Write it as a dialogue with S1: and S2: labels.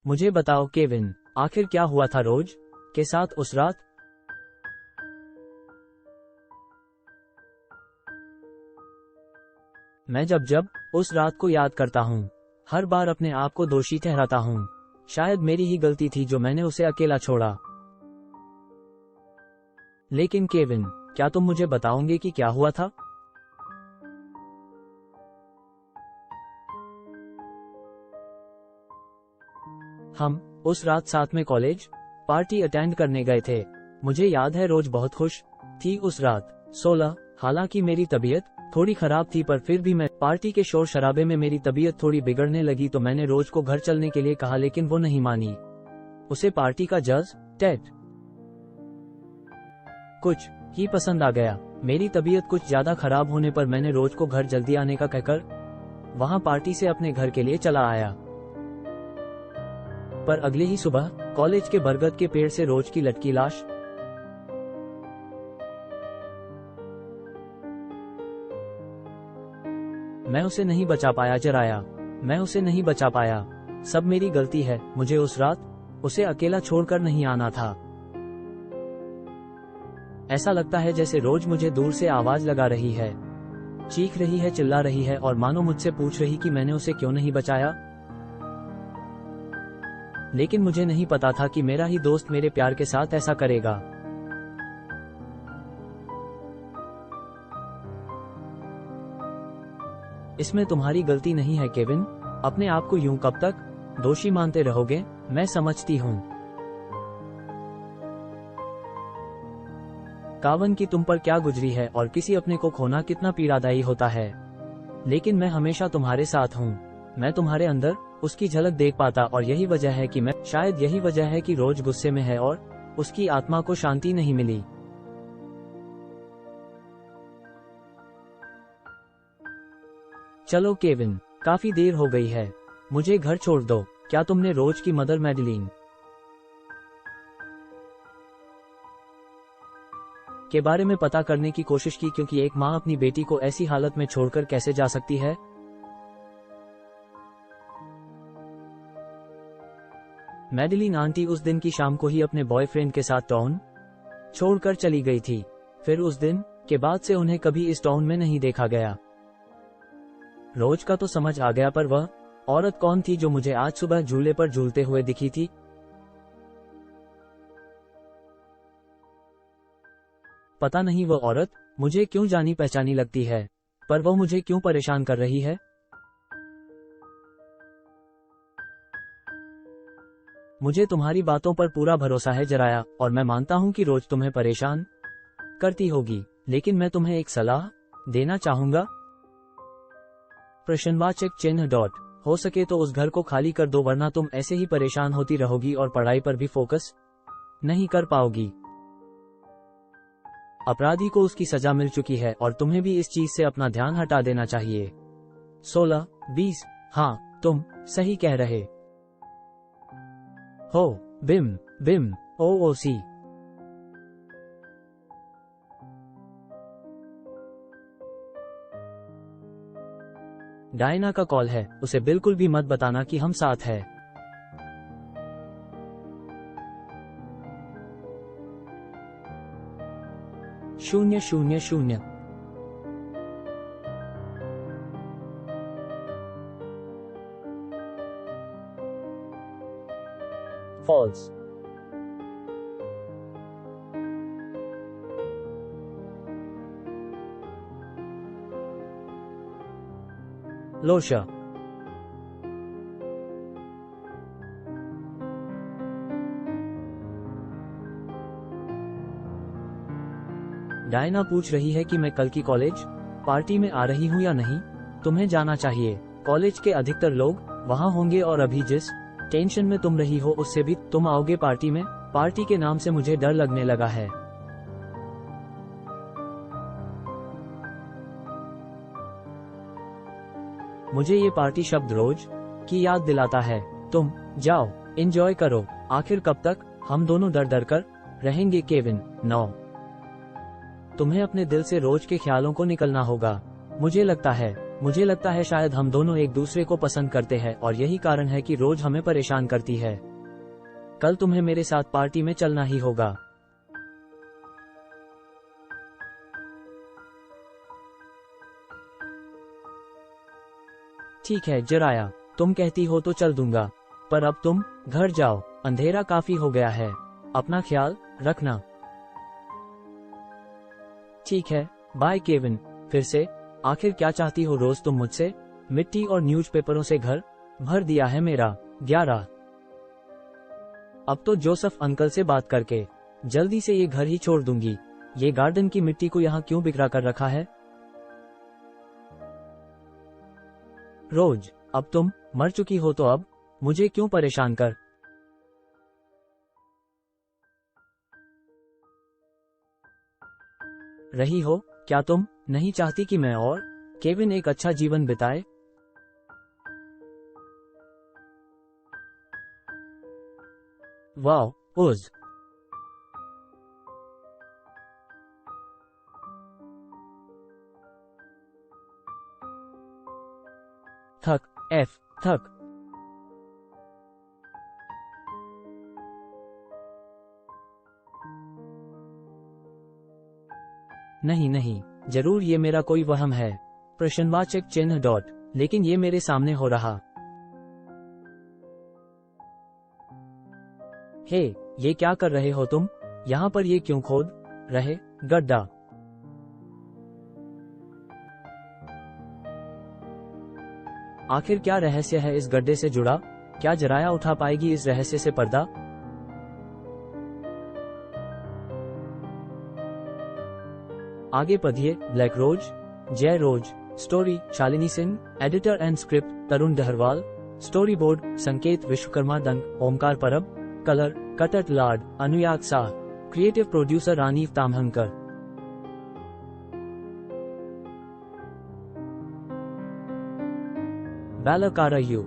S1: मुझे बताओ केविन, आखिर क्या हुआ था रोज के साथ उस रात? मैं जब जब उस रात को याद करता हूँ, हर बार अपने आप को दोषी ठहराता हूँ। शायद मेरी ही गलती थी जो मैंने उसे अकेला छोड़ा। लेकिन केविन, क्या तुम मुझे बताओगे कि क्या हुआ था? हम उस रात साथ में कॉलेज पार्टी अटेंड करने गए थे। मुझे याद है रोज बहुत खुश थी उस रात। 16 हालांकि मेरी तबीयत थोड़ी खराब थी, पर फिर भी मैं पार्टी के शोर शराबे में मेरी तबीयत थोड़ी बिगड़ने लगी तो मैंने रोज को घर चलने के लिए कहा, लेकिन वो नहीं मानी। उसे पार्टी का जज टेट कुछ ही पसंद आ गया। मेरी तबीयत कुछ ज्यादा खराब होने पर मैंने रोज को घर जल्दी आने का कहकर वहां पार्टी से अपने घर के लिए चला आया। पर अगले ही सुबह कॉलेज के बरगद के पेड़ से रोज की लटकी लाश मैं उसे नहीं बचा पाया। जराया, मैं उसे नहीं बचा पाया। सब मेरी गलती है। मुझे उस रात उसे अकेला छोड़कर नहीं आना था। ऐसा लगता है जैसे रोज मुझे दूर से आवाज लगा रही है, चीख रही है, चिल्ला रही है और मानो मुझसे पूछ रही कि मैंने उसे क्यों नहीं बचाया। लेकिन मुझे नहीं पता था कि मेरा ही दोस्त मेरे प्यार के साथ ऐसा करेगा। इसमें तुम्हारी गलती नहीं है केविन। अपने आप को यूं कब तक दोषी मानते रहोगे? मैं समझती हूँ कावन की तुम पर क्या गुजरी है और किसी अपने को खोना कितना पीड़ादायी होता है। लेकिन मैं हमेशा तुम्हारे साथ हूँ। मैं तुम्हारे अंदर उसकी झलक देख पाता और यही वजह है कि शायद यही वजह है कि रोज गुस्से में है और उसकी आत्मा को शांति नहीं मिली। चलो केविन, काफी देर हो गई है, मुझे घर छोड़ दो। क्या तुमने रोज की मदर मैडलिन के बारे में पता करने की कोशिश की, क्योंकि एक माँ अपनी बेटी को ऐसी हालत में छोड़कर कैसे जा सकती है? मैडलिन आंटी उस दिन की शाम को ही अपने बॉयफ्रेंड के साथ टाउन छोड़कर चली गई थी। फिर उस दिन के बाद से उन्हें कभी इस टाउन में नहीं देखा गया। रोज का तो समझ आ गया, पर वह औरत कौन थी जो मुझे आज सुबह झूले पर झूलते हुए दिखी थी? पता नहीं वह औरत मुझे क्यों जानी पहचानी लगती है, पर वह मुझे क्यों परेशान कर रही है? मुझे तुम्हारी बातों पर पूरा भरोसा है जराया, और मैं मानता हूँ कि रोज तुम्हें परेशान करती होगी, लेकिन मैं तुम्हें एक सलाह देना चाहूंगा। प्रश्नवाचक चिन्ह डॉट। हो सके तो उस घर को खाली कर दो, वरना तुम ऐसे ही परेशान होती रहोगी और पढ़ाई पर भी फोकस नहीं कर पाओगी। अपराधी को उसकी सजा मिल चुकी है और तुम्हें भी इस चीज से अपना ध्यान हटा देना चाहिए। 16, 20, हाँ तुम सही कह रहे हो। बिम बिम OOC। डायना का कॉल है, उसे बिल्कुल भी मत बताना कि हम साथ हैं। शून्य शून्य शून्य। फॉल्स। लोशा। डायना पूछ रही है कि मैं कल की कॉलेज पार्टी में आ रही हूँ या नहीं। तुम्हें जाना चाहिए। कॉलेज के अधिकतर लोग वहाँ होंगे और अभी जिस टेंशन में तुम रही हो उससे भी तुम आओगे पार्टी में। पार्टी के नाम से मुझे डर लगने लगा है। मुझे ये पार्टी शब्द रोज की याद दिलाता है। तुम जाओ, एंजॉय करो। आखिर कब तक हम दोनों डर डर कर रहेंगे केविन? 9। तुम्हें अपने दिल से रोज के ख्यालों को निकलना होगा। मुझे लगता है मुझे लगता है शायद हम दोनों एक दूसरे को पसंद करते हैं और यही कारण है कि रोज हमें परेशान करती है। कल तुम्हें मेरे साथ पार्टी में चलना ही होगा। ठीक है जराया, तुम कहती हो तो चल दूंगा, पर अब तुम घर जाओ, अंधेरा काफी हो गया है। अपना ख्याल रखना। ठीक है, बाय केविन। फिर से, आखिर क्या चाहती हो रोज तुम मुझसे? मिट्टी और न्यूज़पेपरों से घर भर दिया है मेरा। 11। अब तो जोसेफ अंकल से बात करके जल्दी से ये घर ही छोड़ दूंगी। ये गार्डन की मिट्टी को यहाँ क्यों बिखरा कर रखा है? रोज, अब तुम मर चुकी हो तो अब मुझे क्यों परेशान कर रही हो? क्या तुम नहीं चाहती कि मैं और केविन एक अच्छा जीवन बिताए? वाह, उज। थक, एफ, थक। नहीं नहीं, जरूर ये मेरा कोई वहम है। प्रश्नवाचक चिन्ह डॉट। लेकिन ये मेरे सामने हो रहा। हे, ये क्या कर रहे हो तुम? यहाँ पर ये क्यों खोद रहे गड्ढा? आखिर क्या रहस्य है इस गड्ढे से जुड़ा? क्या जराया उठा पाएगी इस रहस्य से पर्दा? आगे पढ़िए। Black rose, Jai rose. Story Shalini Singh. Editor and script Tarun Daharwal. Story board Sanket Vishwakarma दंग ओमकार परब। कलर कटट लाड अनुयाग शाह। Creative producer Raneev Tamhankar. बालकारा यू।